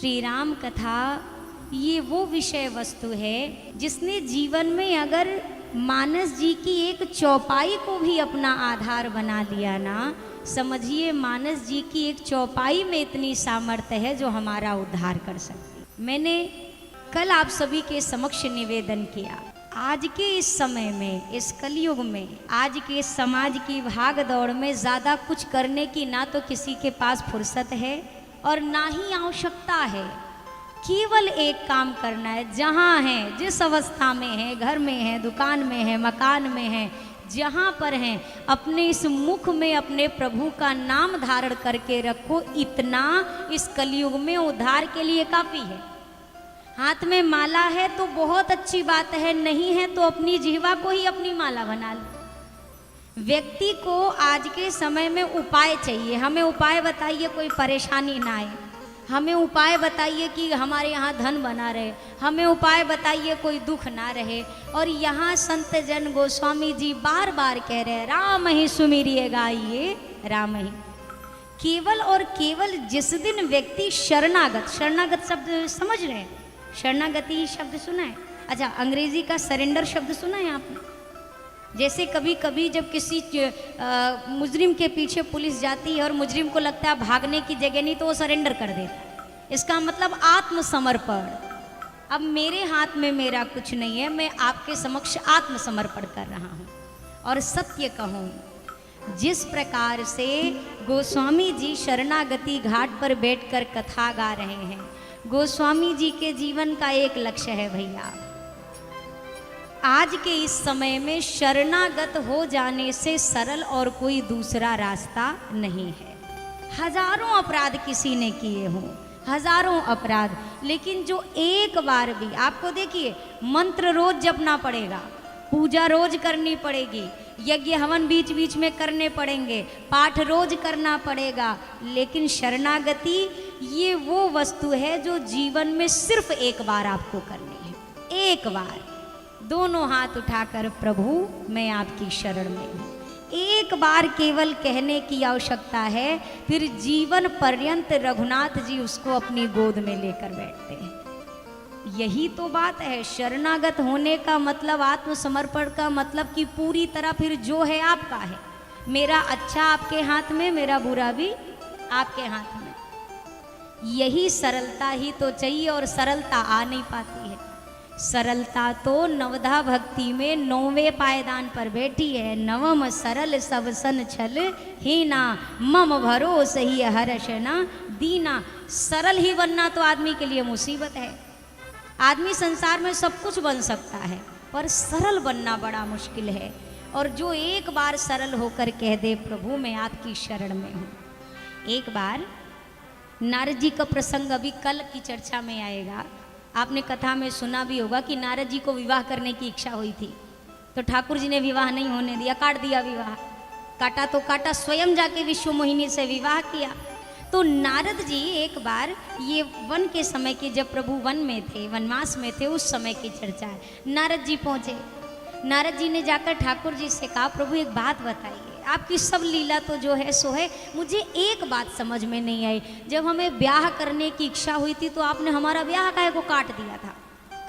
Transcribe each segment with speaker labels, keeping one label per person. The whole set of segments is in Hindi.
Speaker 1: श्री राम कथा ये वो विषय वस्तु है जिसने जीवन में अगर मानस जी की एक चौपाई को भी अपना आधार बना लिया ना, समझिए मानस जी की एक चौपाई में इतनी सामर्थ्य है जो हमारा उद्धार कर सकती। मैंने कल आप सभी के समक्ष निवेदन किया, आज के इस समय में, इस कलयुग में, आज के समाज की भाग दौड़ में ज़्यादा कुछ करने की ना तो किसी के पास फुर्सत है और ना ही आवश्यकता है। केवल एक काम करना है, जहाँ है, जिस अवस्था में है, घर में है, दुकान में है, मकान में है, जहाँ पर हैं, अपने इस मुख में अपने प्रभु का नाम धारण करके रखो। इतना इस कलयुग में उद्धार के लिए काफ़ी है। हाथ में माला है तो बहुत अच्छी बात है, नहीं है तो अपनी जिह्वा को ही अपनी माला बना लो। व्यक्ति को आज के समय में उपाय चाहिए। हमें उपाय बताइए कोई परेशानी ना आए, हमें उपाय बताइए कि हमारे यहाँ धन बना रहे, हमें उपाय बताइए कोई दुख ना रहे। और यहाँ संत जन गोस्वामी जी बार बार कह रहे हैं, राम ही सुमिरिए गाइए, राम ही। केवल और केवल जिस दिन व्यक्ति शरणागत, शरणागत शब्द समझ रहे हैं, शरणागति शब्द सुना है? अच्छा, अंग्रेजी का सरेंडर शब्द सुना है आपने? जैसे कभी कभी जब किसी मुजरिम के पीछे पुलिस जाती है और मुजरिम को लगता है भागने की जगह नहीं तो वो सरेंडर कर देता है, इसका मतलब आत्मसमर्पण। अब मेरे हाथ में मेरा कुछ नहीं है, मैं आपके समक्ष आत्मसमर्पण कर रहा हूँ। और सत्य कहूँ, जिस प्रकार से गोस्वामी जी शरणागति घाट पर बैठकर कथा गा रहे हैं, गोस्वामी जी के जीवन का एक लक्ष्य है भैया, आज के इस समय में शरणागत हो जाने से सरल और कोई दूसरा रास्ता नहीं है। हजारों अपराध किसी ने किए हों, हजारों अपराध, लेकिन जो एक बार भी, आपको देखिए मंत्र रोज जपना पड़ेगा, पूजा रोज करनी पड़ेगी, यज्ञ हवन बीच बीच में करने पड़ेंगे, पाठ रोज करना पड़ेगा, लेकिन शरणागति ये वो वस्तु है जो जीवन में सिर्फ एक बार आपको करनी है। एक बार दोनों हाथ उठाकर प्रभु मैं आपकी शरण में हूँ, एक बार केवल कहने की आवश्यकता है, फिर जीवन पर्यंत रघुनाथ जी उसको अपनी गोद में लेकर बैठते हैं। यही तो बात है, शरणागत होने का मतलब, आत्मसमर्पण का मतलब कि पूरी तरह फिर जो है आपका है। मेरा अच्छा आपके हाथ में, मेरा बुरा भी आपके हाथ में। यही सरलता ही तो चाहिए, और सरलता आ नहीं पाती है। सरलता तो नवधा भक्ति में 9वें पायदान पर बैठी है। नवम सरल सब सन छल हीना, मम भरोस ही हर्ष न दीना। सरल ही बनना तो आदमी के लिए मुसीबत है। आदमी संसार में सब कुछ बन सकता है, पर सरल बनना बड़ा मुश्किल है। और जो एक बार सरल होकर कह दे प्रभु मैं आपकी शरण में हूँ। एक बार नारद जी का प्रसंग अभी कल की चर्चा में आएगा। आपने कथा में सुना भी होगा कि नारद जी को विवाह करने की इच्छा हुई थी, तो ठाकुर जी ने विवाह नहीं होने दिया, काट दिया विवाह। काटा तो काटा, स्वयं जाके विश्व मोहिनी से विवाह किया। तो नारद जी एक बार, ये वन के समय के, जब प्रभु वन में थे, वनवास में थे, उस समय की चर्चा है। नारद जी पहुँचे, नारद जी ने जाकर ठाकुर जी से कहा प्रभु एक बात बताइए, आपकी सब लीला तो जो है सो है, मुझे एक बात समझ में नहीं आई। जब हमें ब्याह करने की इच्छा हुई थी तो आपने हमारा ब्याह काहे को काट दिया था?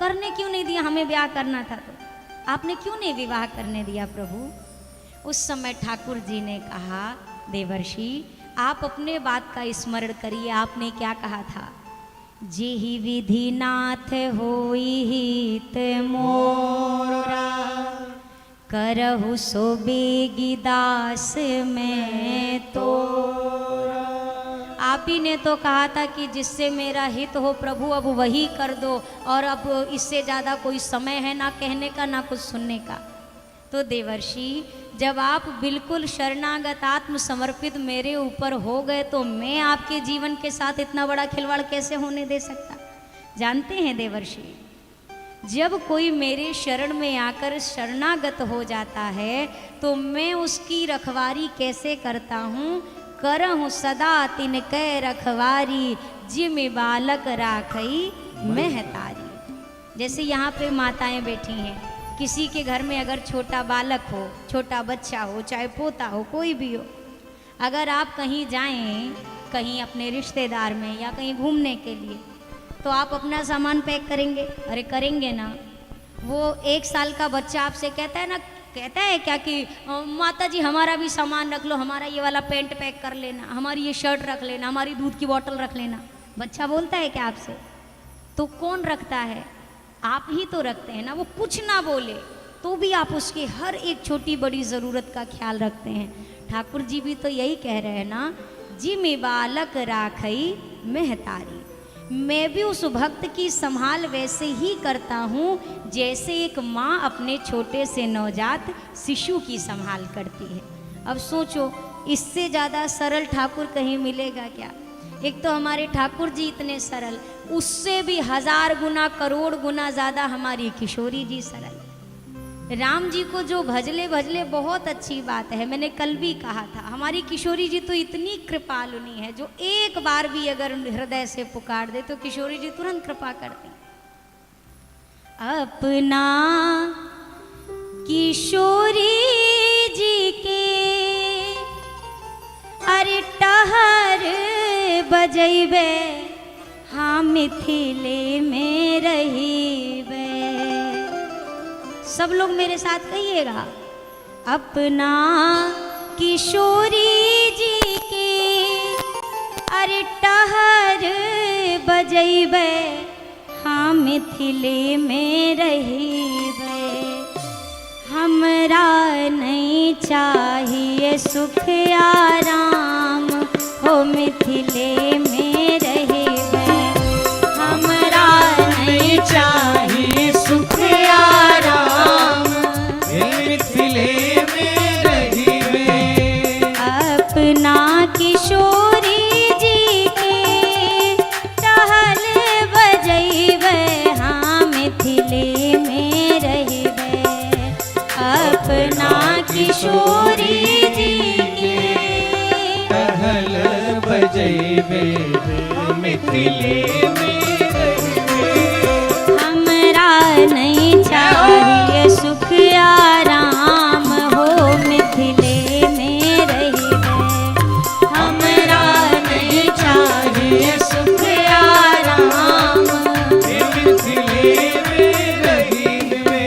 Speaker 1: करने क्यों नहीं दिया? हमें ब्याह करना था तो आपने क्यों नहीं विवाह करने दिया प्रभु? उस समय ठाकुर जी ने कहा देवर्षि आप अपने बात का स्मरण करिए, आपने क्या कहा था? जेहि विधि नाथ होई हित मोरा, करहु सो बेगी दास में तो। आप ही ने तो कहा था कि जिससे मेरा हित हो प्रभु अब वही कर दो, और अब इससे ज़्यादा कोई समय है ना कहने का ना कुछ सुनने का। तो देवर्षि जब आप बिल्कुल शरणागत आत्मसमर्पित मेरे ऊपर हो गए तो मैं आपके जीवन के साथ इतना बड़ा खिलवाड़ कैसे होने दे सकता? जानते हैं देवर्षि, जब कोई मेरे शरण में आकर शरणागत हो जाता है तो मैं उसकी रखवारी कैसे करता हूँ? करहूँ सदा तिनकै रखवारी, जिम बालक राखई महतारी। जैसे यहाँ पे माताएं बैठी हैं, किसी के घर में अगर छोटा बालक हो, छोटा बच्चा हो, चाहे पोता हो, कोई भी हो, अगर आप कहीं जाएं, कहीं अपने रिश्तेदार में या कहीं घूमने के लिए, तो आप अपना सामान पैक करेंगे? अरे करेंगे ना। वो 1 साल का बच्चा आपसे कहता है ना, कहता है क्या कि माता जी हमारा भी सामान रख लो, हमारा ये वाला पेंट पैक कर लेना, हमारी ये शर्ट रख लेना, हमारी दूध की बोतल रख लेना। बच्चा बोलता है क्या आपसे? तो कौन रखता है? आप ही तो रखते हैं ना। वो कुछ ना बोले तो भी आप उसकी हर एक छोटी बड़ी ज़रूरत का ख्याल रखते हैं। ठाकुर जी भी तो यही कह रहे हैं ना, जिमि बालक राखई महतारी। मैं भी उस भक्त की संभाल वैसे ही करता हूँ जैसे एक माँ अपने छोटे से नवजात शिशु की संभाल करती है। अब सोचो, इससे ज़्यादा सरल ठाकुर कहीं मिलेगा क्या? एक तो हमारे ठाकुर जी इतने सरल, उससे भी 1000 गुना करोड़ गुना ज़्यादा हमारी किशोरी जी सरल। राम जी को जो भजले भजले बहुत अच्छी बात है, मैंने कल भी कहा था, हमारी किशोरी जी तो इतनी कृपालुनी है, जो एक बार भी अगर हृदय से पुकार दे तो किशोरी जी तुरंत कृपा करती। अपना किशोरी जी के अरे टहर बजैबे, हाँ मिथिले में रहीबे। सब लोग मेरे साथ कहिएगा, अपना किशोरी जी के अरे टहर बजैबे, हाँ मिथिले में रहीबे। हमरा नहीं चाहिए सुख आराम, हो मिथिले में रहीबे। हमरा नहीं चाहिए सुख आराम, मिथिले में रहीबे। अपना किशोरी जी के टहल बजैबे, हाँ मिथिले में रहीबे। अपना किशोरी जी के
Speaker 2: टहल बजैबे, मिथिले में रहीबे।
Speaker 1: हमरा नहीं चाहिए सुख आराम, हो मिथिले में रहीबे। हमरा नहीं चाहिए सुख आराम,
Speaker 2: मिथिले में रहीबे।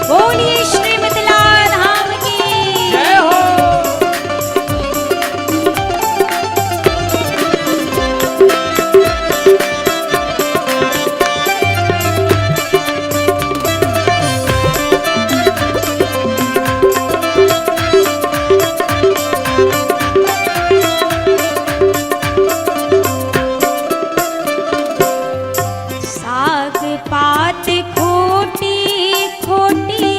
Speaker 1: बोलिए श्री मिथिला धाम की
Speaker 2: जय हो।
Speaker 1: साग पात खोटी खोटी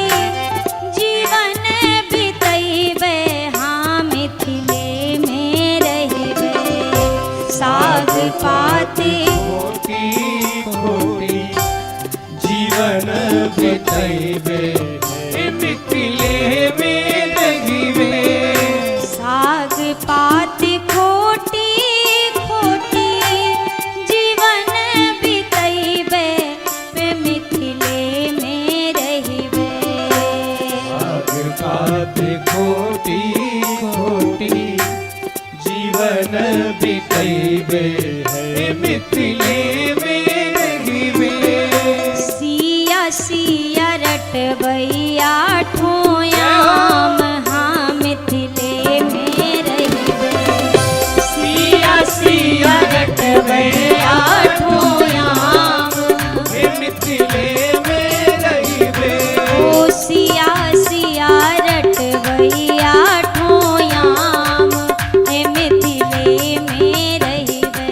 Speaker 1: जीवन बितैबे, हाँ मिथिले में रहीबे। साग पात
Speaker 2: खोटी खोटी जीवन बितैबे, मिथिले में रहीबे।
Speaker 1: साग पात खोटी खोटी जीवन बितैबे, पे मिथिले में रहीबे।
Speaker 2: साग पात खोटी खोटी जीवन बितैबे, मिथिले में रहीबे।
Speaker 1: सिया सिया रटबैया ठोयाम, हाँ मिथिले में रहीबे। सिया सिया रटबैया ठोयाम,
Speaker 2: मिथिले में रहीबे।
Speaker 1: ओ सिया सिया रटबैया ठोयाम, हे मिथिले में रहीबे।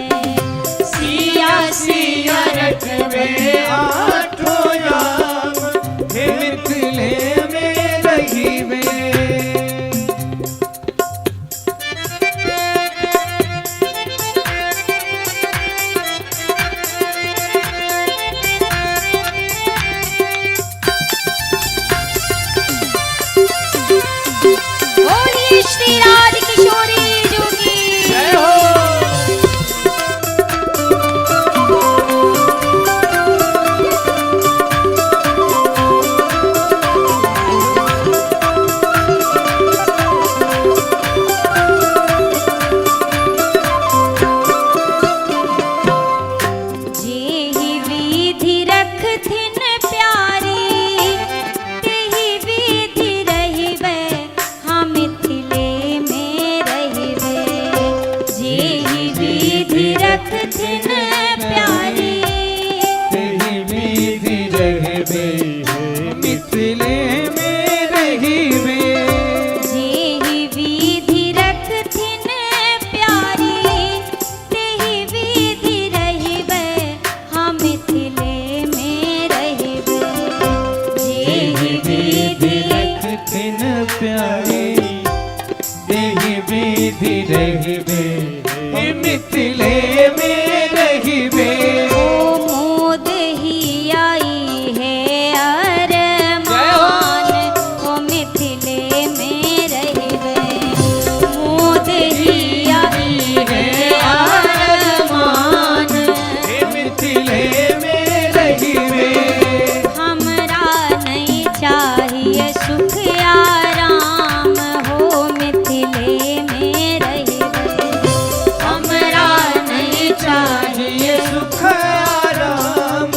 Speaker 1: सिया सिया रटबैया
Speaker 2: आठो याम, मिथिले में प्यारी देहि विधि रहिबे मिथिले में रहिबे।
Speaker 1: ओ मोद ही आई है अरमान, ओ मिथिले में रहिबे। मोद ही आई है अरमान,
Speaker 2: मिथिले में रहिबे।
Speaker 1: हमरा नहीं चाहिए सुख आराम, हो मिथिले में रहिबे। हमरा नहीं चाहिए
Speaker 2: सुख आराम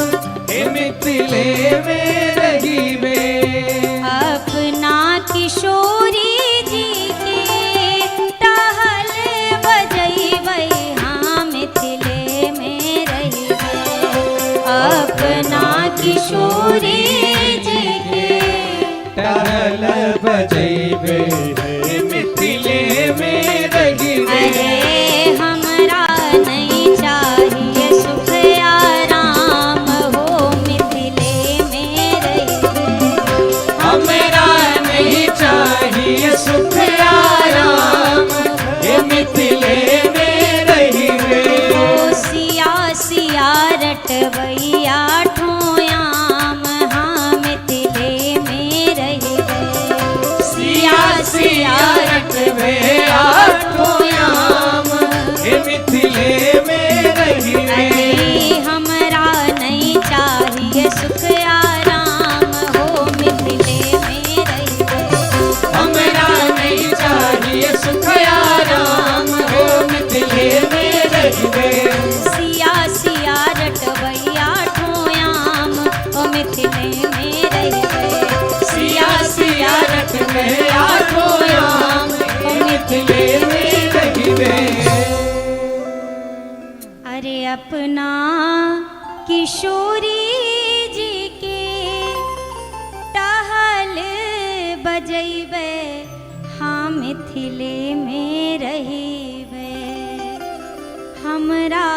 Speaker 2: मिथिले में रहिबे।
Speaker 1: अपना किशोरी जी के टहल बजैबै, हाँ मिथिले में रहिबे। अपना किशोरी जी के
Speaker 2: टहल बजैबे मिथिले में रहिबे।
Speaker 1: अरे हमरा नहीं चाहिए सुख आराम, हो मिथिले में रहिबे।
Speaker 2: हमरा नहीं चाहिए सुख आराम मिथिले में रहिबे।
Speaker 1: ओ सिया सिया रटवैया ठोयाम, हाँ मिथिले में रहिबे। सिया सिया
Speaker 2: रटबे आठोयाम मिथिले में रहिबे।
Speaker 1: अरे हमरा नहीं चाहिए सुख आराम, हो मिथिले में रहिबे।
Speaker 2: हमरा नहीं चाहिए सुख आराम मिथिले में रहिबे।
Speaker 1: सिया सिया रटवैया ठोयाम, ओ मिथिले में रहिबे।
Speaker 2: सिया सिया रटबे आठोयाम मिथिले में रहिबे।
Speaker 1: अरे अपना किशोरी जी के टहल बजैबे, हाँ मिथिले में रहिबे। हमरा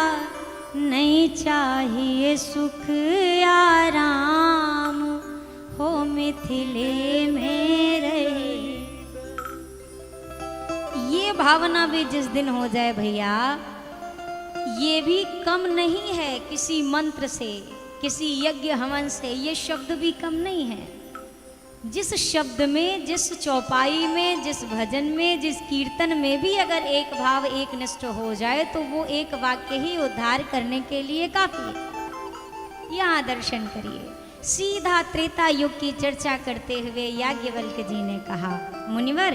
Speaker 1: नहीं चाहिए सुख आराम, हो मिथिले में रहिबे। ये भावना भी जिस दिन हो जाए भैया, ये भी कम नहीं है किसी मंत्र से, किसी यज्ञ हवन से, ये शब्द भी कम नहीं है। जिस शब्द में, जिस चौपाई में, जिस भजन में, जिस कीर्तन में भी अगर एक भाव एक निष्ठ हो जाए तो वो एक वाक्य ही उद्धार करने के लिए काफी है। यहाँ दर्शन करिए, सीधा त्रेता युग की चर्चा करते हुए याज्ञवल्क्य जी ने कहा, मुनिवर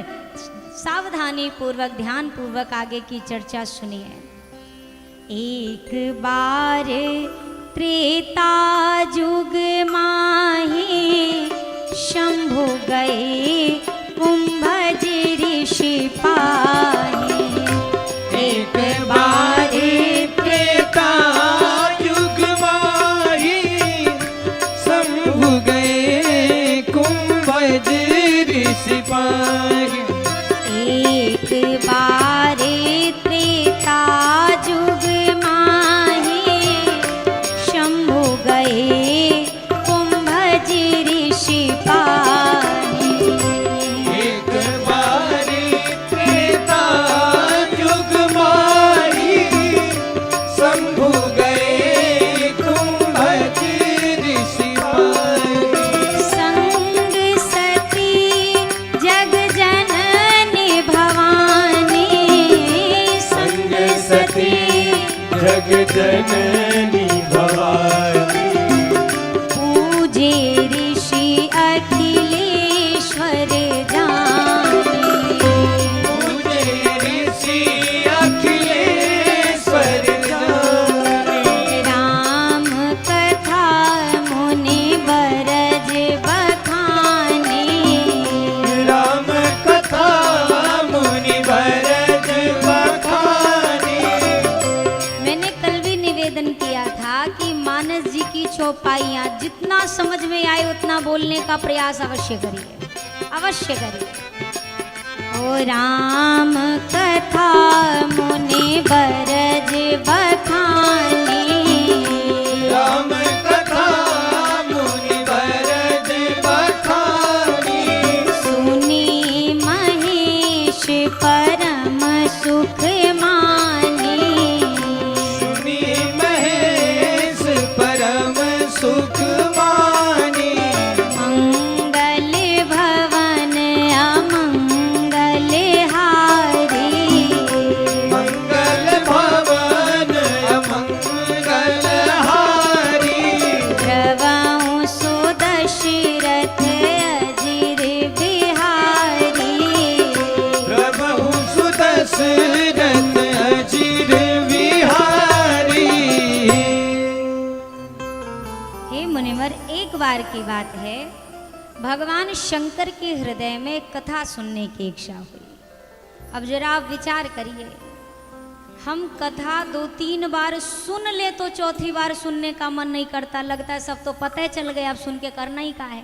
Speaker 1: सावधानी पूर्वक ध्यान पूर्वक आगे की चर्चा सुनिए। एक बार त्रेता युग माही शंभु गए कुंभज ऋषि पाही।
Speaker 2: एक बार त्रेता युग माही शंभु गए कुंभज ऋषि पाही।
Speaker 1: एक बार त्रेता युग माही शंभु गए कुंभज ऋषि पाही।
Speaker 2: एक बार त्रेता युग माही शंभु गए कुंभज ऋषि पाही।
Speaker 1: संग सती जग जननी भवानी, संग सती
Speaker 2: जग जननी भवानी।
Speaker 1: पूजे ऋषि अखिलेश्वर जानी।
Speaker 2: पूजे ऋषि अखिलेश्वर जानी।
Speaker 1: राम कथा मुनि बरज बखानी।
Speaker 2: राम कथा मुनि बरज बखानी।
Speaker 1: मैंने कल भी निवेदन किया था कि मानस जी की चौपाइयाँ जितना समझ में आए उतना बोलने का प्रयास अवश्य करिए, अवश्य करिए। ओ राम कथा मुनि बरज बखानी।
Speaker 2: राम कथा मुनि बरज बखानी।
Speaker 1: सुनी प्रकार की बात है, भगवान शंकर के हृदय में कथा सुनने की इच्छा हुई। अब जरा आप विचार करिए, हम कथा 2-3 बार सुन ले तो चौथी बार सुनने का मन नहीं करता, लगता है सब तो पता ही चल गया, अब सुन के करना ही का है।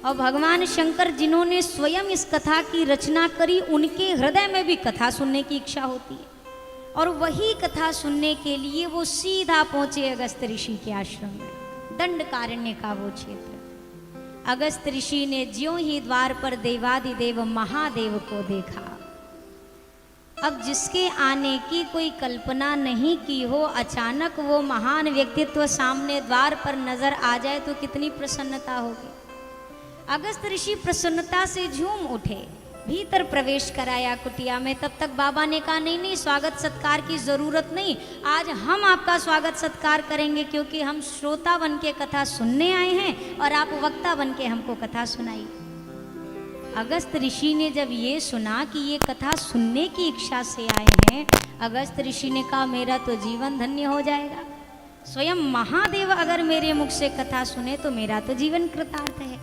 Speaker 1: और भगवान शंकर जिन्होंने स्वयं इस कथा की रचना करी, उनके हृदय में भी कथा सुनने की इच्छा होती है। और वही कथा सुनने के लिए वो सीधा पहुंचे अगस्त ऋषि के आश्रम में, दंडकारण्य का वो क्षेत्र। अगस्त ऋषि ने ज्यों ही द्वार पर देवादिदेव महादेव को देखा, अब जिसके आने की कोई कल्पना नहीं की हो, अचानक वो महान व्यक्तित्व सामने द्वार पर नजर आ जाए तो कितनी प्रसन्नता होगी। अगस्त ऋषि प्रसन्नता से झूम उठे, भीतर प्रवेश कराया कुटिया में। तब तक बाबा ने कहा नहीं नहीं, स्वागत सत्कार की जरूरत नहीं, आज हम आपका स्वागत सत्कार करेंगे, क्योंकि हम श्रोता बन के कथा सुनने आए हैं और आप वक्ता बन के हमको कथा सुनाई। अगस्त ऋषि ने जब ये सुना कि ये कथा सुनने की इच्छा से आए हैं, अगस्त ऋषि ने कहा मेरा तो जीवन धन्य हो जाएगा। स्वयं महादेव अगर मेरे मुख से कथा सुने तो मेरा तो जीवन कृतार्थ है।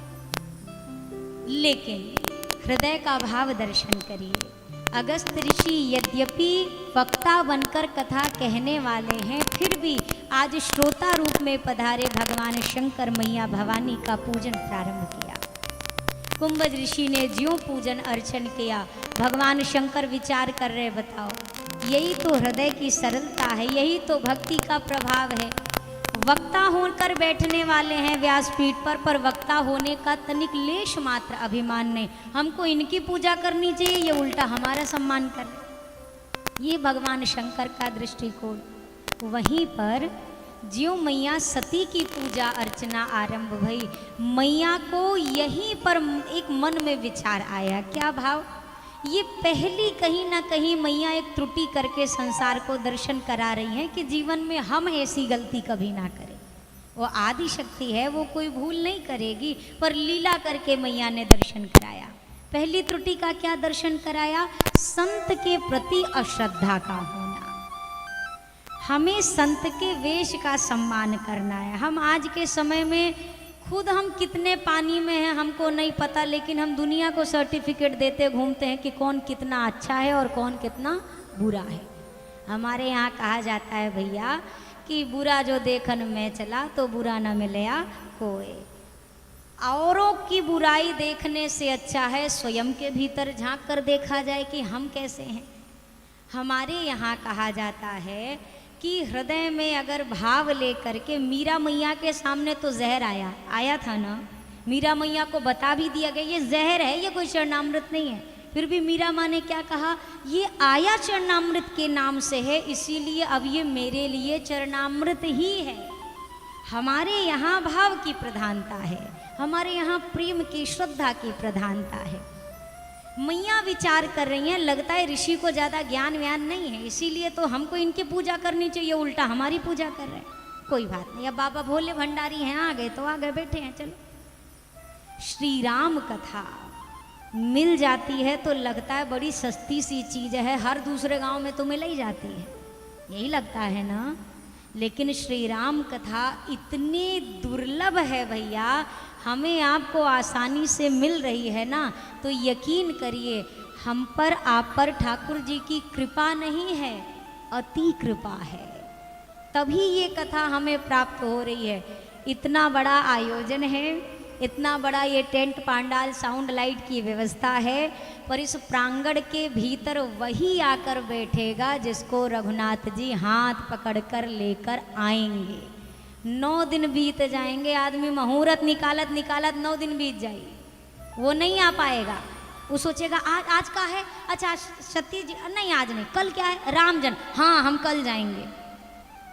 Speaker 1: लेकिन हृदय का भाव दर्शन करिए। अगस्त ऋषि यद्यपि वक्ता बनकर कथा कहने वाले हैं, फिर भी आज श्रोता रूप में पधारे भगवान शंकर मैया भवानी का पूजन प्रारंभ किया। कुंभज ऋषि ने ज्यों पूजन अर्चन किया, भगवान शंकर विचार कर रहे, बताओ यही तो हृदय की सरलता है, यही तो भक्ति का प्रभाव है। वक्ता होकर बैठने वाले हैं व्यासपीठ पर वक्ता होने का तनिक लेश मात्र अभिमान नहीं, हमको इनकी पूजा करनी चाहिए, ये उल्टा हमारा सम्मान कर रहे। ये भगवान शंकर का दृष्टिकोण। वहीं पर ज्यों मैया सती की पूजा अर्चना आरंभ भई, मैया को यहीं पर एक मन में विचार आया। क्या भाव? ये पहली कहीं ना कहीं मैया एक त्रुटि करके संसार को दर्शन करा रही हैं कि जीवन में हम ऐसी गलती कभी ना करें। वो आदि शक्ति है, वो कोई भूल नहीं करेगी, पर लीला करके मैया ने दर्शन कराया। पहली त्रुटि का क्या दर्शन कराया? संत के प्रति अश्रद्धा का होना। हमें संत के वेश का सम्मान करना है। हम आज के समय में खुद हम कितने पानी में हैं हमको नहीं पता, लेकिन हम दुनिया को सर्टिफिकेट देते घूमते हैं कि कौन कितना अच्छा है और कौन कितना बुरा है। हमारे यहाँ कहा जाता है भैया कि बुरा जो देखन में चला तो बुरा न मिलया कोई। औरों की बुराई देखने से अच्छा है स्वयं के भीतर झांक कर देखा जाए कि हम कैसे हैं। हमारे यहाँ कहा जाता है कि हृदय में अगर भाव लेकर के, मीरा मैया के सामने तो जहर आया था ना, मीरा मैया को बता भी दिया गया ये जहर है, ये कोई चरणामृत नहीं है, फिर भी मीरा माँ ने क्या कहा, ये आया चरणामृत के नाम से है, इसीलिए अब ये मेरे लिए चरणामृत ही है। हमारे यहाँ भाव की प्रधानता है, हमारे यहाँ प्रेम की श्रद्धा की प्रधानता है। मैया विचार कर रही हैं, लगता है ऋषि को ज़्यादा ज्ञान व्यान नहीं है, इसीलिए तो हमको इनकी पूजा करनी चाहिए, उल्टा हमारी पूजा कर रहे हैं। कोई बात नहीं, अब बाबा भोले भंडारी हैं, आ गए तो आ गए, बैठे हैं, चलो। श्री राम कथा मिल जाती है तो लगता है बड़ी सस्ती सी चीज़ है, हर दूसरे गांव में तो मिल ही जाती है, यही लगता है ना। लेकिन श्री राम कथा इतनी दुर्लभ है भैया, हमें आपको आसानी से मिल रही है ना, तो यकीन करिए हम पर आप पर ठाकुर जी की कृपा नहीं है, अति कृपा है, तभी ये कथा हमें प्राप्त हो रही है। इतना बड़ा आयोजन है, इतना बड़ा ये टेंट पांडाल साउंड लाइट की व्यवस्था है, पर इस प्रांगण के भीतर वही आकर बैठेगा जिसको रघुनाथ जी हाथ पकड़कर लेकर आएंगे। 9 दिन बीत जाएंगे, आदमी मुहूर्त निकालत 9 दिन बीत जाएगी, वो नहीं आ पाएगा। वो सोचेगा आज का है, अच्छा सती जी नहीं, आज नहीं, कल क्या है, राम जन्म, हाँ हम कल जाएंगे।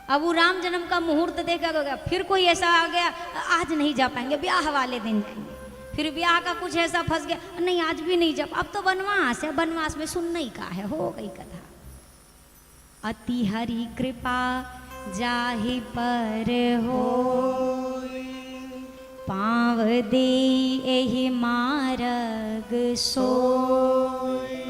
Speaker 1: अब वो राम जन्म का मुहूर्त देखा, फिर कोई ऐसा आ गया आज नहीं जा पाएंगे, ब्याह वाले दिन जाएंगे, फिर ब्याह का कुछ ऐसा फंस गया, नहीं आज भी नहीं जा, अब तो वनवास है, वनवास में सुनना ही का है, हो गई कथा। अति हरि कृपा जाहि पर हो, पाँव दे एहि मार्ग सोई।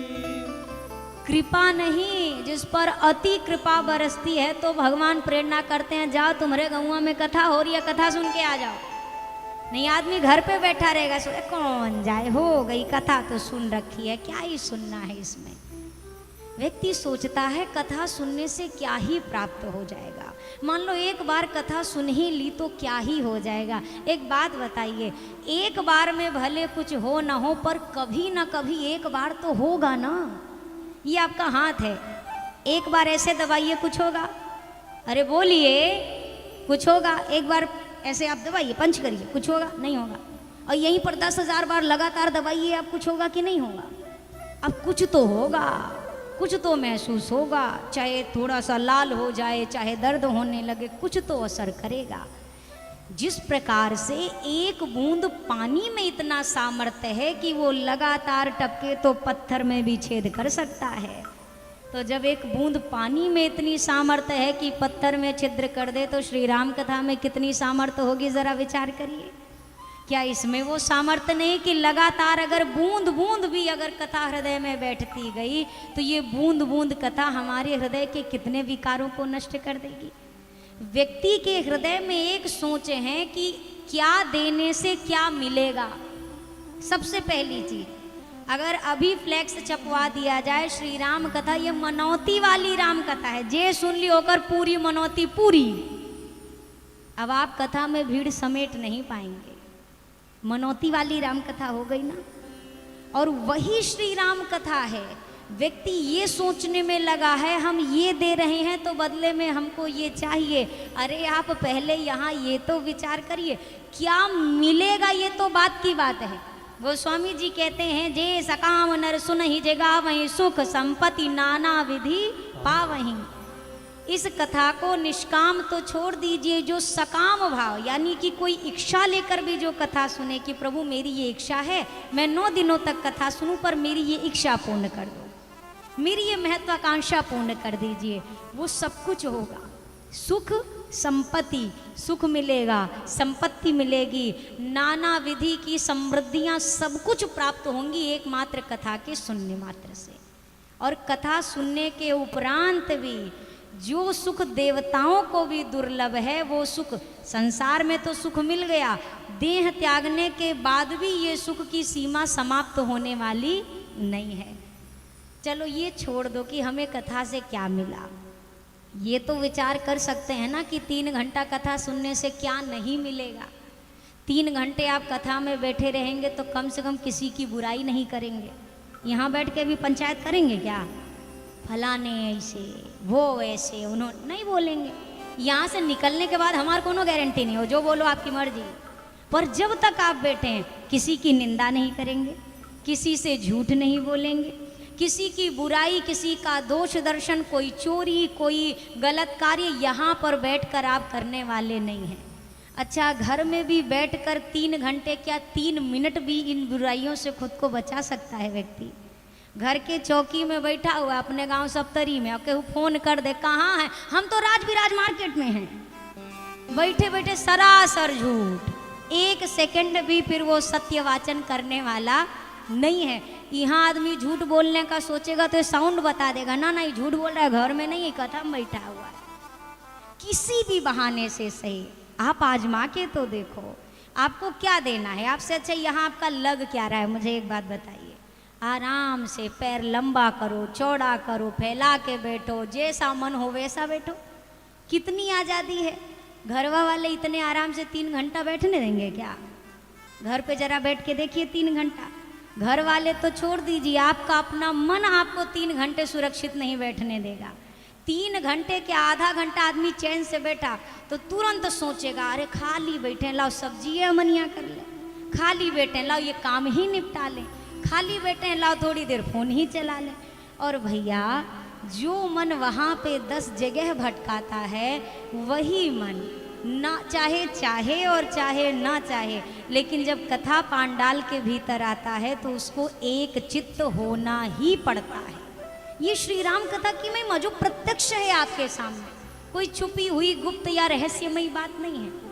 Speaker 1: कृपा नहीं, जिस पर अति कृपा बरसती है तो भगवान प्रेरणा करते हैं, जाओ तुम्हारे गौवा में कथा हो रही है, कथा सुन के आ जाओ। नहीं आदमी घर पे बैठा रहेगा, सोचे कौन जाए, हो गई कथा तो सुन रखी है, क्या ही सुनना है इसमें। व्यक्ति सोचता है कथा सुनने से क्या ही प्राप्त हो जाएगा। मान लो एक बार कथा सुन ही ली तो क्या ही हो जाएगा। एक बात बताइए, एक बार में भले कुछ हो ना हो, पर कभी ना कभी एक बार तो होगा ना। ये आपका हाथ है, एक बार ऐसे दबाइए कुछ होगा, अरे बोलिए कुछ होगा। एक बार ऐसे आप दबाइए, पंच करिए, कुछ होगा? नहीं होगा। और यहीं पर 10,000 बार लगातार दबाइए, आप कुछ होगा कि नहीं होगा? अब कुछ तो होगा, कुछ तो महसूस होगा, चाहे थोड़ा सा लाल हो जाए, चाहे दर्द होने लगे, कुछ तो असर करेगा। जिस प्रकार से एक बूंद पानी में इतना सामर्थ्य है कि वो लगातार टपके तो पत्थर में भी छेद कर सकता है, तो जब एक बूंद पानी में इतनी सामर्थ्य है कि पत्थर में छिद्र कर दे, तो श्री राम कथा में कितनी सामर्थ्य होगी, जरा विचार करिए। क्या इसमें वो सामर्थ्य नहीं कि लगातार अगर बूंद बूंद भी अगर कथा हृदय में बैठती गई, तो ये बूंद बूंद कथा हमारे हृदय के कितने विकारों को नष्ट कर देगी। व्यक्ति के हृदय में एक सोच है कि क्या देने से क्या मिलेगा। सबसे पहली चीज, अगर अभी फ्लैक्स छपवा दिया जाए श्री राम कथा, ये मनौती वाली राम कथा है, जे सुन ली होकर पूरी मनौती पूरी। अब आप कथा में भीड़ समेट नहीं पाएंगे, मनौती वाली राम कथा हो गई ना। और वही श्री राम कथा है, व्यक्ति ये सोचने में लगा है हम ये दे रहे हैं तो बदले में हमको ये चाहिए। अरे आप पहले यहाँ ये तो विचार करिए क्या मिलेगा, ये तो बात की बात है। गोस्वामी जी कहते हैं, जे सकाम नर सुनहि जगा वहीं सुख संपत्ति नाना विधि पावहीं। इस कथा को निष्काम तो छोड़ दीजिए, जो सकाम भाव यानी कि कोई इच्छा लेकर भी जो कथा सुने कि प्रभु मेरी ये इच्छा है, मैं 9 दिनों तक कथा सुनूं, पर मेरी ये इच्छा पूर्ण कर दो, मेरी ये महत्वाकांक्षा पूर्ण कर दीजिए, वो सब कुछ होगा। सुख संपत्ति, सुख मिलेगा, संपत्ति मिलेगी, नाना विधि की समृद्धियां सब कुछ प्राप्त होंगी एकमात्र कथा के सुनने मात्र से। और कथा सुनने के उपरांत भी जो सुख देवताओं को भी दुर्लभ है, वो सुख संसार में तो सुख मिल गया, देह त्यागने के बाद भी ये सुख की सीमा समाप्त होने वाली नहीं है। चलो ये छोड़ दो कि हमें कथा से क्या मिला, ये तो विचार कर सकते हैं ना कि 3 घंटा कथा सुनने से क्या नहीं मिलेगा। 3 घंटे आप कथा में बैठे रहेंगे तो कम से कम किसी की बुराई नहीं करेंगे। यहाँ बैठ के भी पंचायत करेंगे क्या, फलाने ऐसे वो ऐसे, उन्होंने नहीं बोलेंगे। यहाँ से निकलने के बाद हमारे कोनो गारंटी नहीं हो, जो बोलो आपकी मर्जी। पर जब तक आप बैठे हैं किसी की निंदा नहीं करेंगे, किसी से झूठ नहीं बोलेंगे, किसी की बुराई, किसी का दोष दर्शन, कोई चोरी, कोई गलत कार्य यहाँ पर बैठकर आप करने वाले नहीं हैं। अच्छा, घर में भी बैठकर 3 घंटे क्या 3 मिनट भी इन बुराइयों से खुद को बचा सकता है व्यक्ति। घर के चौकी में बैठा हुआ अपने गांव सप्तरी में, केहू फोन कर दे कहाँ है, हम तो राज विराज मार्केट में हैं, बैठे बैठे सरासर झूठ, 1 सेकंड भी फिर वो सत्य वाचन करने वाला नहीं है। यहाँ आदमी झूठ बोलने का सोचेगा तो साउंड बता देगा, ना ना ये झूठ बोल रहा है, घर में नहीं, कथा में बैठा हुआ है। किसी भी बहाने से सही आप आजमा के तो देखो, आपको क्या देना है। आपसे अच्छा यहाँ आपका लग क्या रहा है, मुझे एक बात बताइए। आराम से पैर लंबा करो, चौड़ा करो, फैला के बैठो, जैसा मन हो वैसा बैठो। कितनी आज़ादी है। घरवा वाले इतने आराम से 3 घंटा बैठने देंगे क्या? घर पे जरा बैठ के देखिए 3 घंटा। घर वाले तो छोड़ दीजिए, आपका अपना मन आपको 3 घंटे सुरक्षित नहीं बैठने देगा। 3 घंटे के आधा घंटा आदमी चैन से बैठा तो तुरंत सोचेगा, अरे खाली बैठे लाओ सब्जी अमनिया कर ले, खाली बैठे लाओ ये काम ही निपटा लें, खाली बैठे लाओ थोड़ी देर फोन ही चला लें। और भैया जो मन वहाँ पे 10 जगह भटकाता है, वही मन ना चाहे चाहे और चाहे ना चाहे, लेकिन जब कथा पांडाल के भीतर आता है तो उसको एक चित्त होना ही पड़ता है। ये श्री राम कथा की महिमा जो प्रत्यक्ष है आपके सामने, कोई छुपी हुई गुप्त या रहस्यमयी बात नहीं है।